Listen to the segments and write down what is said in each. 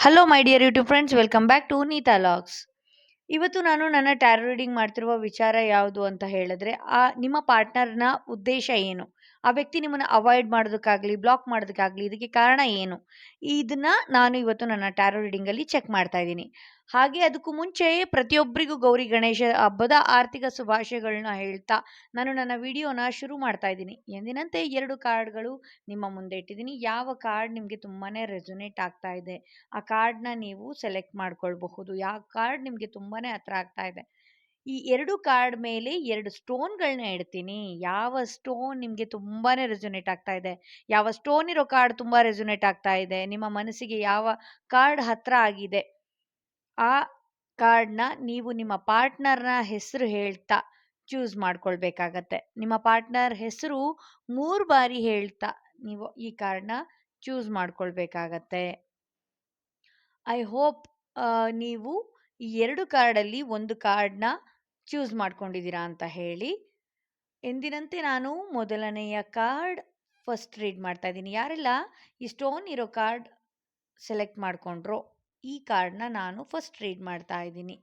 Hello my dear YouTube friends, welcome back to Neeta logs. ಇವತ್ತು ನಾನು ನನ್ನ ಟ್ಯಾರೋ ರೀಡಿಂಗ್ ಮಾಡ್ತಿರುವ ವಿಚಾರ ಯಾವುದು ಅಂತ ಹೇಳಿದ್ರೆ, ನಿಮ್ಮ ಪಾರ್ಟ್ನರ್ನ ಉದ್ದೇಶ ಏನು? ಆ ವ್ಯಕ್ತಿ ನಿಮ್ಮನ್ನ ಅವಾಯ್ಡ್ ಮಾಡೋದಕ್ಕಾಗ್ಲಿ, ಬ್ಲಾಕ್ ಮಾಡೋದಕ್ಕಾಗ್ಲಿ, ಇದಕ್ಕೆ ಕಾರಣ ಏನು? ಇದನ್ನ ನಾನು ಇವತ್ತು ನನ್ನ ಟ್ಯಾರೋ ರೀಡಿಂಗ್ ಅಲ್ಲಿ ಚೆಕ್ ಮಾಡ್ತಾ ಇದ್ದೀನಿ. ಹಾಗೆ ಅದಕ್ಕೂ ಮುಂಚೆ ಪ್ರತಿಯೊಬ್ಬರಿಗೂ ಗೌರಿ ಗಣೇಶ ಹಬ್ಬದ ಆರ್ಥಿಕ ಶುಭಾಶಯಗಳನ್ನ ಹೇಳ್ತಾ ನಾನು ನನ್ನ ವಿಡಿಯೋನ ಶುರು ಮಾಡ್ತಾ ಇದ್ದೀನಿ. ಎಂದಿನಂತೆ 2 ಕಾರ್ಡ್ಗಳು ನಿಮ್ಮ ಮುಂದೆ ಇಟ್ಟಿದ್ದೀನಿ. ಯಾವ ಕಾರ್ಡ್ ನಿಮಗೆ ತುಂಬಾನೇ ರೆಸೊನೇಟ್ ಆಗ್ತಾ ಇದೆ, ಆ ಕಾರ್ಡ್ನ ನೀವು ಸೆಲೆಕ್ಟ್ ಮಾಡ್ಕೊಳ್ಬಹುದು. ಯಾವ ಕಾರ್ಡ್ ನಿಮಗೆ ತುಂಬಾನೇ ಹತ್ರ ಆಗ್ತಾ ಇದೆ. ಈ 2 ಕಾರ್ಡ್ ಮೇಲೆ 2 ಸ್ಟೋನ್ಗಳನ್ನ ಇಡ್ತೀನಿ. ಯಾವ ಸ್ಟೋನ್ ನಿಮಗೆ ತುಂಬಾನೇ ರೆಸೊನೇಟ್ ಆಗ್ತಾ ಇದೆ, ಯಾವ ಸ್ಟೋನ್ ಇರೋ ಕಾರ್ಡ್ ತುಂಬಾ ರೆಸೊನೇಟ್ ಆಗ್ತಾ ಇದೆ, ನಿಮ್ಮ ಮನಸ್ಸಿಗೆ ಯಾವ ಕಾರ್ಡ್ ಹತ್ರ ಆಗಿದೆ, ಆ ಕಾರ್ಡ್ನ ನೀವು ನಿಮ್ಮ ಪಾರ್ಟ್ನರ್ನ ಹೆಸರು ಹೇಳ್ತಾ ಚೂಸ್ ಮಾಡ್ಕೊಳ್ಬೇಕಾಗತ್ತೆ. ನಿಮ್ಮ ಪಾರ್ಟ್ನರ್ ಹೆಸರು 3 ಬಾರಿ ಹೇಳ್ತಾ ನೀವು ಈ ಕಾರ್ಡ್ನ ಚೂಸ್ ಮಾಡ್ಕೊಳ್ಬೇಕಾಗತ್ತೆ. ಐ ಹೋಪ್ ನೀವು ಈ 2 ಕಾರ್ಡಲ್ಲಿ ಒಂದು ಕಾರ್ಡ್ನ ಚೂಸ್ ಮಾಡ್ಕೊಂಡಿದ್ದೀರಾ ಅಂತ ಹೇಳಿ. ಎಂದಿನಂತೆ ನಾನು ಮೊದಲನೆಯ ಕಾರ್ಡ್ ಫಸ್ಟ್ ರೀಡ್ ಮಾಡ್ತಾ ಇದ್ದೀನಿ. ಯಾರೆಲ್ಲ ಈ ಸ್ಟೋನ್ ಇರೋ ಕಾರ್ಡ್ ಸೆಲೆಕ್ಟ್ ಮಾಡ್ಕೊಂಡ್ರೋ ಈ ಕಾರ್ಡ್ನ ನಾನು ಫಸ್ಟ್ ರೀಡ್ ಮಾಡ್ತಾ ಇದ್ದೀನಿ.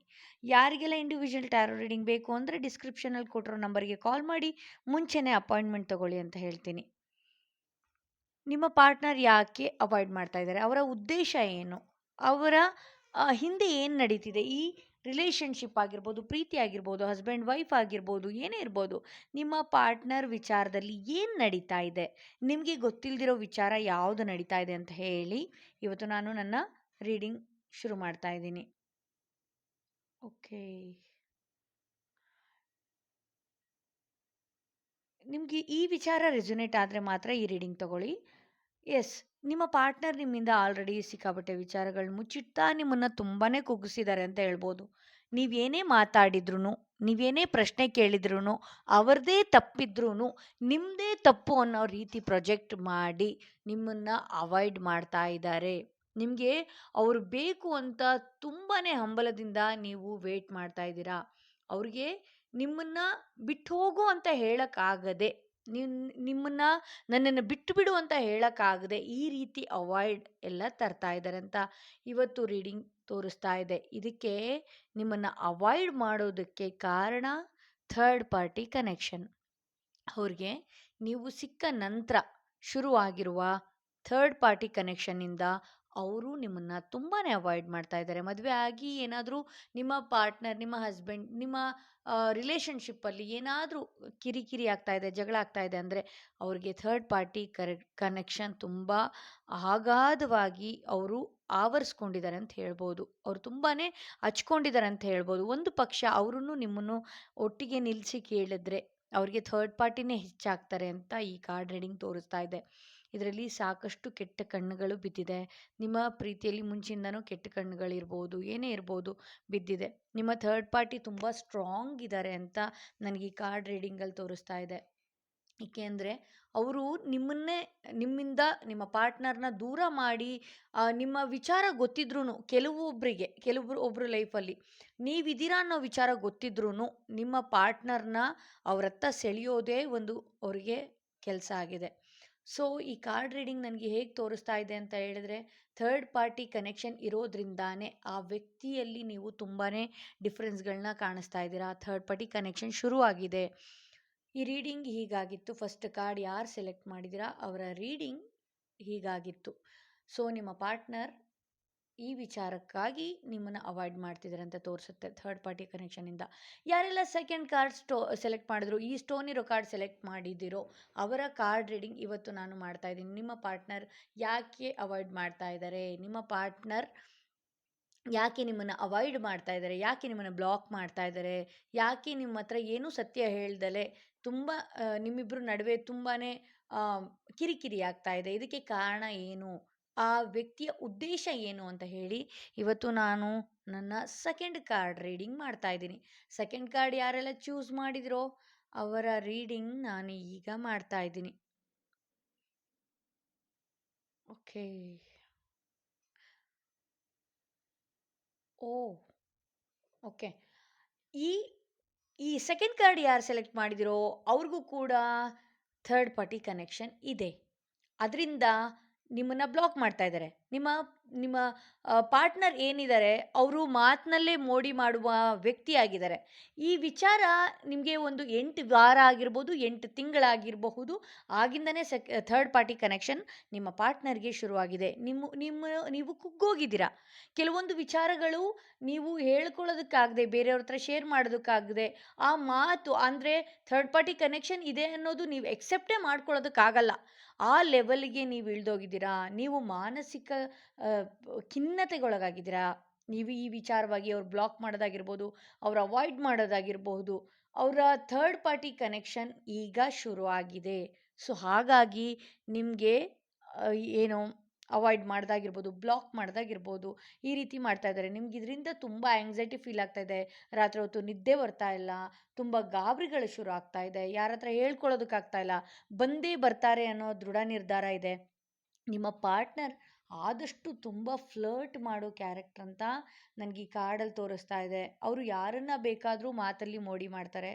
ಯಾರಿಗೆಲ್ಲ ಇಂಡಿವಿಜುವಲ್ ಟ್ಯಾರೋ ರೀಡಿಂಗ್ ಬೇಕು ಅಂದರೆ ಡಿಸ್ಕ್ರಿಪ್ಷನಲ್ಲಿ ಕೊಟ್ಟಿರೋ ನಂಬರ್ಗೆ ಕಾಲ್ ಮಾಡಿ ಮುಂಚೆನೇ ಅಪಾಯಿಂಟ್ಮೆಂಟ್ ತಗೊಳ್ಳಿ ಅಂತ ಹೇಳ್ತೀನಿ. ನಿಮ್ಮ ಪಾರ್ಟ್ನರ್ ಯಾಕೆ ಅವಾಯ್ಡ್ ಮಾಡ್ತಾ ಇದ್ದಾರೆ, ಅವರ ಉದ್ದೇಶ ಏನು, ಅವರ ಹಿಂದೆ ಏನು ನಡೀತಿದೆ, ಈ ರಿಲೇಷನ್ಶಿಪ್ ಆಗಿರ್ಬೋದು, ಪ್ರೀತಿ ಆಗಿರ್ಬೋದು, ಹಸ್ಬೆಂಡ್ ವೈಫ್ ಆಗಿರ್ಬೋದು, ಏನೇ ಇರ್ಬೋದು, ನಿಮ್ಮ ಪಾರ್ಟ್ನರ್ ವಿಚಾರದಲ್ಲಿ ಏನು ನಡೀತಾ ಇದೆ, ನಿಮಗೆ ಗೊತ್ತಿಲ್ಲದಿರೋ ವಿಚಾರ ಯಾವುದು ನಡೀತಾ ಇದೆ ಅಂತ ಹೇಳಿ ಇವತ್ತು ನಾನು ನನ್ನ ರೀಡಿಂಗ್ ಶುರು ಮಾಡ್ತಾ ಇದ್ದೀನಿ. ಓಕೆ, ನಿಮಗೆ ಈ ವಿಚಾರ ರೆಸೊನೇಟ್ ಆದರೆ ಮಾತ್ರ ಈ ರೀಡಿಂಗ್ ತಗೊಳ್ಳಿ. ಎಸ್, ನಿಮ್ಮ ಪಾರ್ಟ್ನರ್ ನಿಮ್ಮಿಂದ ಆಲ್ರೆಡಿ ಸಿಕ್ಕಾಪಟ್ಟೆ ವಿಚಾರಗಳು ಮುಚ್ಚಿಡ್ತಾ ನಿಮ್ಮನ್ನು ತುಂಬಾ ಕುಗ್ಗಿಸಿದ್ದಾರೆ ಅಂತ ಹೇಳ್ಬೋದು. ನೀವೇನೇ ಮಾತಾಡಿದ್ರು, ನೀವೇನೇ ಪ್ರಶ್ನೆ ಕೇಳಿದ್ರು, ಅವ್ರದ್ದೇ ತಪ್ಪಿದ್ರೂ ನಿಮ್ಮದೇ ತಪ್ಪು ಅನ್ನೋ ರೀತಿ ಪ್ರೊಜೆಕ್ಟ್ ಮಾಡಿ ನಿಮ್ಮನ್ನು ಅವಾಯ್ಡ್ ಮಾಡ್ತಾ ಇದ್ದಾರೆ. ನಿಮಗೆ ಅವರು ಬೇಕು ಅಂತ ತುಂಬಾ ಹಂಬಲದಿಂದ ನೀವು ವೇಟ್ ಮಾಡ್ತಾ ಇದ್ದೀರಾ. ಅವ್ರಿಗೆ ನಿಮ್ಮನ್ನು ಬಿಟ್ಟು ಹೋಗು ಅಂತ ಹೇಳೋಕ್ಕಾಗದೆ, ನಿಮ್ಮನ್ನು ನನ್ನನ್ನು ಬಿಟ್ಟು ಬಿಡು ಅಂತ ಹೇಳೋಕ್ಕಾಗದೆ ಈ ರೀತಿ ಅವಾಯ್ಡ್ ಎಲ್ಲ ತರ್ತಾ ಇದ್ದಾರೆ ಅಂತ ಇವತ್ತು ರೀಡಿಂಗ್ ತೋರಿಸ್ತಾ ಇದೆ. ಇದಕ್ಕೆ ನಿಮ್ಮನ್ನು ಅವಾಯ್ಡ್ ಮಾಡೋದಕ್ಕೆ ಕಾರಣ ಥರ್ಡ್ ಪಾರ್ಟಿ ಕನೆಕ್ಷನ್. ಅವ್ರಿಗೆ ನೀವು ಸಿಕ್ಕ ನಂತರ ಶುರುವಾಗಿರುವ ಥರ್ಡ್ ಪಾರ್ಟಿ ಕನೆಕ್ಷನ್ನಿಂದ ಅವರು ನಿಮ್ಮನ್ನು ತುಂಬಾ ಅವಾಯ್ಡ್ ಮಾಡ್ತಾ ಇದ್ದಾರೆ. ಮದುವೆ ಆಗಿ ಏನಾದರೂ ನಿಮ್ಮ ಪಾರ್ಟ್ನರ್, ನಿಮ್ಮ ಹಸ್ಬೆಂಡ್, ನಿಮ್ಮ ರಿಲೇಷನ್ಶಿಪ್ಪಲ್ಲಿ ಏನಾದರೂ ಕಿರಿಕಿರಿ ಆಗ್ತಾ ಇದೆ, ಜಗಳ ಆಗ್ತಾ ಇದೆ ಅಂದರೆ ಅವ್ರಿಗೆ ಥರ್ಡ್ ಪಾರ್ಟಿ ಕನೆಕ್ಷನ್ ತುಂಬ ಅಗಾಧವಾಗಿ ಅವರು ಆವರಿಸ್ಕೊಂಡಿದ್ದಾರೆ ಅಂತ ಹೇಳ್ಬೋದು. ಅವರು ತುಂಬಾ ಹಚ್ಕೊಂಡಿದ್ದಾರೆ ಅಂತ ಹೇಳ್ಬೋದು. ಒಂದು ಪಕ್ಷ ಅವರನ್ನು ನಿಮ್ಮನ್ನು ಒಟ್ಟಿಗೆ ನಿಲ್ಲಿಸಿ ಕೇಳಿದ್ರೆ ಅವರಿಗೆ ಥರ್ಡ್ ಪಾರ್ಟಿನೇ ಹೆಚ್ಚಾಗ್ತಾರೆ ಅಂತ ಈ ಕಾರ್ಡ್ ರೀಡಿಂಗ್ ತೋರಿಸ್ತಾ ಇದೆ. ಇದರಲ್ಲಿ ಸಾಕಷ್ಟು ಕೆಟ್ಟ ಕಣ್ಣುಗಳು ಬಿದ್ದಿದೆ. ನಿಮ್ಮ ಪ್ರೀತಿಯಲ್ಲಿ ಮುಂಚಿಂದನೂ ಕೆಟ್ಟ ಕಣ್ಣುಗಳಿರ್ಬೋದು, ಏನೇ ಇರ್ಬೋದು, ಬಿದ್ದಿದೆ. ನಿಮ್ಮ ಥರ್ಡ್ ಪಾರ್ಟಿ ತುಂಬ ಸ್ಟ್ರಾಂಗ್ ಇದ್ದಾರೆ ಅಂತ ನನಗೆ ಈ ಕಾರ್ಡ್ ರೀಡಿಂಗಲ್ಲಿ ತೋರಿಸ್ತಾ ಇದೆ. ಏಕೆಂದರೆ ಅವರು ನಿಮ್ಮಿಂದ ನಿಮ್ಮ ಪಾರ್ಟ್ನರ್ನ ದೂರ ಮಾಡಿ ನಿಮ್ಮ ವಿಚಾರ ಗೊತ್ತಿದ್ರೂ ಒಬ್ಬರು ಲೈಫಲ್ಲಿ ನೀವಿದ್ದೀರಾ ಅನ್ನೋ ವಿಚಾರ ಗೊತ್ತಿದ್ರೂ ನಿಮ್ಮ ಪಾರ್ಟ್ನರ್ನ ಅವರತ್ತ ಸೆಳೆಯೋದೇ ಒಂದು ಅವರಿಗೆ ಕೆಲಸ ಆಗಿದೆ. ಸೊ ಈ ಕಾರ್ಡ್ ರೀಡಿಂಗ್ ನನಗೆ ಹೇಗೆ ತೋರಿಸ್ತಾ ಇದೆ ಅಂತ ಹೇಳಿದ್ರೆ, ಥರ್ಡ್ ಪಾರ್ಟಿ ಕನೆಕ್ಷನ್ ಇರೋದ್ರಿಂದಾನೇ ಆ ವ್ಯಕ್ತಿಯಲ್ಲಿ ನೀವು ತುಂಬಾ ಡಿಫ್ರೆನ್ಸ್ಗಳನ್ನ ಕಾಣಿಸ್ತಾ ಇದ್ದೀರಾ. ಥರ್ಡ್ ಪಾರ್ಟಿ ಕನೆಕ್ಷನ್ ಶುರುವಾಗಿದೆ. ಈ ರೀಡಿಂಗ್ ಹೀಗಾಗಿತ್ತು. ಫಸ್ಟ್ ಕಾರ್ಡ್ ಯಾರು ಸೆಲೆಕ್ಟ್ ಮಾಡಿದ್ದೀರಾ ಅವರ ರೀಡಿಂಗ್ ಹೀಗಾಗಿತ್ತು. ಸೊ ನಿಮ್ಮ ಪಾರ್ಟ್ನರ್ ಈ ವಿಚಾರಕ್ಕಾಗಿ ನಿಮ್ಮನ್ನು ಅವಾಯ್ಡ್ ಮಾಡ್ತಿದ್ದಾರೆ ಅಂತ ತೋರಿಸುತ್ತೆ ಥರ್ಡ್ ಪಾರ್ಟಿ ಕನೆಕ್ಷನಿಂದ. ಯಾರೆಲ್ಲ ಸೆಕೆಂಡ್ ಕಾರ್ಡ್ ಸೆಲೆಕ್ಟ್ ಮಾಡಿದ್ರು, ಈ ಸ್ಟೋನ್ ಇರೋ ಕಾರ್ಡ್ ಸೆಲೆಕ್ಟ್ ಮಾಡಿದ್ದೀರೋ ಅವರ ಕಾರ್ಡ್ ರೀಡಿಂಗ್ ಇವತ್ತು ನಾನು ಮಾಡ್ತಾ ಇದ್ದೀನಿ. ನಿಮ್ಮ ಪಾರ್ಟ್ನರ್ ಯಾಕೆ ಅವಾಯ್ಡ್ ಮಾಡ್ತಾ ಇದ್ದಾರೆ, ನಿಮ್ಮ ಪಾರ್ಟ್ನರ್ ಯಾಕೆ ನಿಮ್ಮನ್ನು ಅವಾಯ್ಡ್ ಮಾಡ್ತಾ ಇದ್ದಾರೆ, ಯಾಕೆ ನಿಮ್ಮನ್ನು ಬ್ಲಾಕ್ ಮಾಡ್ತಾ ಇದ್ದಾರೆ, ಯಾಕೆ ನಿಮ್ಮ ಹತ್ರ ಏನೂ ಸತ್ಯ ಹೇಳ್ದಲೆ ತುಂಬ ನಿಮ್ಮಿಬ್ಬರ ನಡುವೆ ತುಂಬಾ ಕಿರಿಕಿರಿ ಆಗ್ತಾ ಇದೆ, ಇದಕ್ಕೆ ಕಾರಣ ಏನು, ಆ ವ್ಯಕ್ತಿಯ ಉದ್ದೇಶ ಏನು ಅಂತ ಹೇಳಿ ಇವತ್ತು ನಾನು ನನ್ನ ಸೆಕೆಂಡ್ ಕಾರ್ಡ್ ರೀಡಿಂಗ್ ಮಾಡ್ತಾ ಇದ್ದೀನಿ. ಸೆಕೆಂಡ್ ಕಾರ್ಡ್ ಯಾರೆಲ್ಲ ಚೂಸ್ ಮಾಡಿದ್ರೋ ಅವರ ರೀಡಿಂಗ್ ನಾನು ಈಗ ಮಾಡ್ತಾ ಇದ್ದೀನಿ. ಓಕೆ, ಓಕೆ, ಈ ಸೆಕೆಂಡ್ ಕಾರ್ಡ್ ಯಾರು ಸೆಲೆಕ್ಟ್ ಮಾಡಿದಿರೋ ಅವ್ರಿಗೂ ಕೂಡ ಥರ್ಡ್ ಪಾರ್ಟಿ ಕನೆಕ್ಷನ್ ಇದೆ. ಅದರಿಂದ ನಿಮ್ಮನ್ನು ಬ್ಲಾಕ್ ಮಾಡ್ತಾ ಇದ್ದಾರೆ. ನಿಮ್ಮ ನಿಮ್ಮ ಪಾರ್ಟ್ನರ್ ಏನಿದ್ದಾರೆ ಅವರು ಮಾತಿನಲ್ಲೇ ಮೋಡಿ ಮಾಡುವ ವ್ಯಕ್ತಿಯಾಗಿದ್ದಾರೆ. ಈ ವಿಚಾರ ನಿಮಗೆ ಒಂದು 8 ವಾರ ಆಗಿರ್ಬೋದು, 8 ತಿಂಗಳಾಗಿರಬಹುದು. ಆಗಿಂದನೇ ಥರ್ಡ್ ಪಾರ್ಟಿ ಕನೆಕ್ಷನ್ ನಿಮ್ಮ ಪಾರ್ಟ್ನರ್‌ಗೆ ಶುರುವಾಗಿದೆ. ನೀವು ಕುಗ್ಗೋಗಿದ್ದೀರಾ. ಕೆಲವೊಂದು ವಿಚಾರಗಳು ನೀವು ಹೇಳ್ಕೊಳ್ಳೋದಕ್ಕಾಗದೆ, ಬೇರೆಯವ್ರ ಹತ್ರ ಶೇರ್ ಮಾಡೋದಕ್ಕಾಗದೆ, ಆ ಮಾತು ಅಂದರೆ ಥರ್ಡ್ ಪಾರ್ಟಿ ಕನೆಕ್ಷನ್ ಇದೆ ಅನ್ನೋದು ನೀವು ಎಕ್ಸೆಪ್ಟೇ ಮಾಡ್ಕೊಳ್ಳೋದಕ್ಕಾಗಲ್ಲ. ಆ ಲೆವೆಲ್‌ಗೆ ನೀವು ಇಳ್ದೋಗಿದ್ದೀರಾ. ನೀವು ಮಾನಸಿಕ ಖಿನ್ನತೆಗೊಳಗಾಗಿದ್ದೀರಾ. ನೀವು ಈ ವಿಚಾರವಾಗಿ ಅವ್ರು ಬ್ಲಾಕ್ ಮಾಡೋದಾಗಿರ್ಬೋದು, ಅವ್ರು ಅವಾಯ್ಡ್ ಮಾಡೋದಾಗಿರಬಹುದು. ಅವರ ಥರ್ಡ್ ಪಾರ್ಟಿ ಕನೆಕ್ಷನ್ ಈಗ ಶುರುವಾಗಿದೆ. ಸೊ, ಹಾಗಾಗಿ ನಿಮಗೆ ಏನು ಅವಾಯ್ಡ್ ಮಾಡೋದಾಗಿರ್ಬೋದು, ಬ್ಲಾಕ್ ಮಾಡೋದಾಗಿರ್ಬೋದು, ಈ ರೀತಿ ಮಾಡ್ತಾ ಇದ್ದಾರೆ. ನಿಮ್ಗೆ ಇದರಿಂದ ತುಂಬ ಆಂಗ್ಸೈಟಿ ಫೀಲ್ ಆಗ್ತಾ ಇದೆ. ರಾತ್ರಿ ಹೊತ್ತು ನಿದ್ದೆ ಬರ್ತಾ ಇಲ್ಲ. ತುಂಬ ಗಾಬರಿಗಳು ಶುರು ಆಗ್ತಾ ಇದೆ. ಯಾರ ಹತ್ರ ಹೇಳ್ಕೊಳ್ಳೋದಕ್ಕಾಗ್ತಾ ಇಲ್ಲ. ಬಂದೇ ಬರ್ತಾರೆ ಅನ್ನೋ ದೃಢ ನಿರ್ಧಾರ ಇದೆ. ನಿಮ್ಮ ಪಾರ್ಟ್ನರ್ ಆದಷ್ಟು ತುಂಬ ಫ್ಲರ್ಟ್ ಮಾಡೋ ಕ್ಯಾರೆಕ್ಟರ್ ಅಂತ ನನಗೆ ಈ ಕಾರ್ಡಲ್ಲಿ ತೋರಿಸ್ತಾ ಇದೆ. ಅವರು ಯಾರನ್ನ ಬೇಕಾದರೂ ಮಾತಲ್ಲಿ ಮೋಡಿ ಮಾಡ್ತಾರೆ.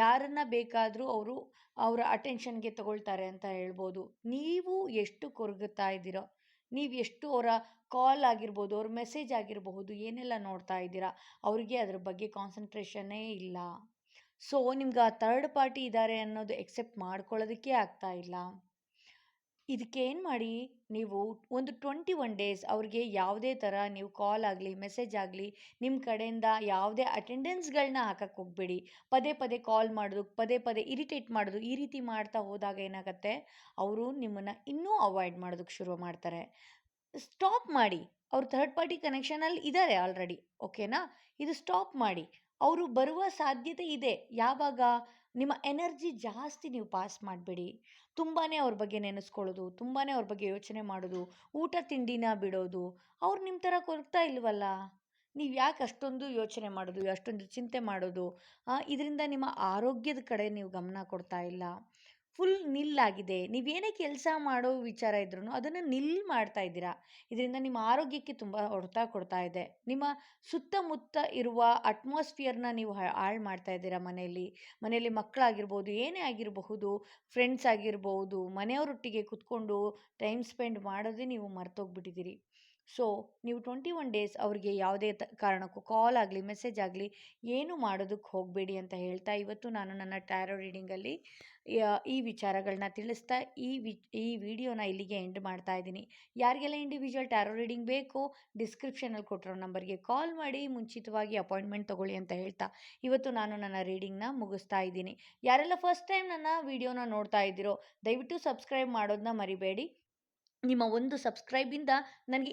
ಯಾರನ್ನ ಬೇಕಾದರೂ ಅವರು ಅವರ ಅಟೆನ್ಷನ್ಗೆ ತಗೊಳ್ತಾರೆ ಅಂತ ಹೇಳ್ಬೋದು. ನೀವು ಎಷ್ಟು ಕೊರಗುತ್ತಾ ಇದ್ದೀರೋ, ನೀವು ಎಷ್ಟು ಅವರ ಕಾಲ್ ಆಗಿರ್ಬೋದು, ಅವ್ರ ಮೆಸೇಜ್ ಆಗಿರಬಹುದು, ಏನೆಲ್ಲ ನೋಡ್ತಾ ಇದ್ದೀರಾ, ಅವರಿಗೆ ಅದ್ರ ಬಗ್ಗೆ ಕಾನ್ಸಂಟ್ರೇಷನ್ನೇ ಇಲ್ಲ. ಸೊ, ನಿಮ್ಗೆ ಆ ಥರ್ಡ್ ಪಾರ್ಟಿ ಇದ್ದಾರೆ ಅನ್ನೋದು ಎಕ್ಸೆಪ್ಟ್ ಮಾಡ್ಕೊಳ್ಳೋದಕ್ಕೆ ಆಗ್ತಾ ಇಲ್ಲ. ಇದಕ್ಕೆ ಏನು ಮಾಡಿ, ನೀವು ಒಂದು 21 ಡೇಸ್ ಅವ್ರಿಗೆ ಯಾವುದೇ ಥರ ನೀವು ಕಾಲ್ ಆಗಲಿ, ಮೆಸೇಜ್ ಆಗಲಿ, ನಿಮ್ಮ ಕಡೆಯಿಂದ ಯಾವುದೇ ಅಟೆಂಡೆನ್ಸ್ಗಳನ್ನ ಹಾಕಕ್ಕೆ ಹೋಗಬೇಡಿ. ಪದೇ ಪದೇ ಕಾಲ್ ಮಾಡೋದು, ಪದೇ ಪದೇ ಇರಿಟೇಟ್ ಮಾಡೋದು, ಈ ರೀತಿ ಮಾಡ್ತಾ ಹೋದಾಗ ಏನಾಗುತ್ತೆ, ಅವರು ನಿಮ್ಮನ್ನು ಇನ್ನೂ ಅವಾಯ್ಡ್ ಮಾಡೋದಕ್ಕೆ ಶುರು ಮಾಡ್ತಾರೆ. ಸ್ಟಾಪ್ ಮಾಡಿ. ಅವ್ರು ಥರ್ಡ್ ಪಾರ್ಟಿ ಕನೆಕ್ಷನಲ್ಲಿ ಇದ್ದಾರೆ ಆಲ್ರೆಡಿ. ಓಕೆನಾ? ಇದು ಸ್ಟಾಪ್ ಮಾಡಿ. ಅವರು ಬರುವ ಸಾಧ್ಯತೆ ಇದೆ. ಯಾವಾಗ? ನಿಮ್ಮ ಎನರ್ಜಿ ಜಾಸ್ತಿ ನೀವು ಪಾಸ್ ಮಾಡಬೇಡಿ. ತುಂಬಾ ಅವ್ರ ಬಗ್ಗೆ ನೆನೆಸ್ಕೊಳ್ಳೋದು, ತುಂಬಾ ಅವ್ರ ಬಗ್ಗೆ ಯೋಚನೆ ಮಾಡೋದು, ಊಟ ತಿಂಡಿನ ಬಿಡೋದು. ಅವ್ರು ನಿಮ್ಮ ಥರ ಕೊರಗ್ತಾ ಇಲ್ವಲ್ಲ. ನೀವು ಯಾಕೆ ಅಷ್ಟೊಂದು ಯೋಚನೆ ಮಾಡೋದು, ಅಷ್ಟೊಂದು ಚಿಂತೆ ಮಾಡೋದು? ಇದರಿಂದ ನಿಮ್ಮ ಆರೋಗ್ಯದ ಕಡೆ ನೀವು ಗಮನ ಕೊಡ್ತಾ ಇಲ್ಲ. ಫುಲ್ ನಿಲ್ಲಾಗಿದೆ. ನೀವೇನೇ ಕೆಲಸ ಮಾಡೋ ವಿಚಾರ ಇದ್ರೂ ಅದನ್ನು ಮಾಡ್ತಾ ಇದ್ದೀರಾ. ಇದರಿಂದ ನಿಮ್ಮ ಆರೋಗ್ಯಕ್ಕೆ ತುಂಬ ಹೊಡೆತ ಕೊಡ್ತಾ ಇದೆ. ನಿಮ್ಮ ಸುತ್ತಮುತ್ತ ಇರುವ ಅಟ್ಮಾಸ್ಫಿಯರ್ನ ನೀವು ಹಾಳು ಮಾಡ್ತಾ ಇದ್ದೀರಾ ಮನೆಯಲ್ಲಿ ಮಕ್ಕಳಾಗಿರ್ಬೋದು, ಏನೇ ಆಗಿರಬಹುದು, ಫ್ರೆಂಡ್ಸ್ ಆಗಿರ್ಬೋದು, ಮನೆಯವರೊಟ್ಟಿಗೆ ಕುತ್ಕೊಂಡು ಟೈಮ್ ಸ್ಪೆಂಡ್ ಮಾಡೋದೇ ನೀವು ಮರ್ತೋಗ್ಬಿಟ್ಟಿದ್ದೀರಿ. ಸೊ, ನೀವು 21 ಡೇಸ್ ಅವ್ರಿಗೆ ಯಾವುದೇ ಕಾರಣಕ್ಕೂ ಕಾಲ್ ಆಗಲಿ, ಮೆಸೇಜ್ ಆಗಲಿ ಏನೂ ಮಾಡೋದಕ್ಕೆ ಹೋಗಬೇಡಿ ಅಂತ ಹೇಳ್ತಾ, ಇವತ್ತು ನಾನು ನನ್ನ ಟ್ಯಾರೋ ರೀಡಿಂಗಲ್ಲಿ ಈ ವಿಚಾರಗಳನ್ನ ತಿಳಿಸ್ತಾ ಈ ವಿಡಿಯೋನ ಇಲ್ಲಿಗೆ ಎಂಡ್ ಮಾಡ್ತಾ ಇದ್ದೀನಿ. ಯಾರಿಗೆಲ್ಲ ಇಂಡಿವಿಜುವಲ್ ಟ್ಯಾರೋ ರೀಡಿಂಗ್ ಬೇಕೋ ಡಿಸ್ಕ್ರಿಪ್ಷನಲ್ಲಿ ಕೊಟ್ಟಿರೋ ನಂಬರ್ಗೆ ಕಾಲ್ ಮಾಡಿ ಮುಂಚಿತವಾಗಿ ಅಪಾಯಿಂಟ್ಮೆಂಟ್ ತೊಗೊಳ್ಳಿ ಅಂತ ಹೇಳ್ತಾ, ಇವತ್ತು ನಾನು ನನ್ನ ರೀಡಿಂಗ್ನ ಮುಗಿಸ್ತಾ ಇದ್ದೀನಿ. ಯಾರೆಲ್ಲ ಫಸ್ಟ್ ಟೈಮ್ ನನ್ನ ವಿಡಿಯೋನ ನೋಡ್ತಾ ಇದ್ದೀರೋ ದಯವಿಟ್ಟು ಸಬ್ಸ್ಕ್ರೈಬ್ ಮಾಡೋದನ್ನ ಮರಿಬೇಡಿ. ನಿಮ್ಮ ಒಂದು ಸಬ್ಸ್ಕ್ರೈಬಿಂದ ನನಗೆ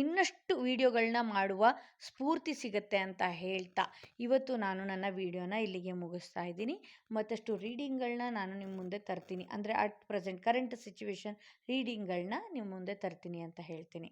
ಇನ್ನಷ್ಟು ವಿಡಿಯೋಗಳನ್ನ ಮಾಡುವ ಸ್ಫೂರ್ತಿ ಸಿಗುತ್ತೆ ಅಂತ ಹೇಳ್ತಾ, ಇವತ್ತು ನಾನು ನನ್ನ ವಿಡಿಯೋನ ಇಲ್ಲಿಗೆ ಮುಗಿಸ್ತಾ ಇದ್ದೀನಿ. ಮತ್ತಷ್ಟು ರೀಡಿಂಗ್ಗಳನ್ನ ನಾನು ನಿಮ್ಮ ಮುಂದೆ ತರ್ತೀನಿ. ಅಂದರೆ ಅಟ್ ಪ್ರೆಸೆಂಟ್ ಕರೆಂಟ್ ಸಿಚುವೇಶನ್ ರೀಡಿಂಗ್ಗಳನ್ನ ನಿಮ್ಮ ಮುಂದೆ ತರ್ತೀನಿ ಅಂತ ಹೇಳ್ತೀನಿ.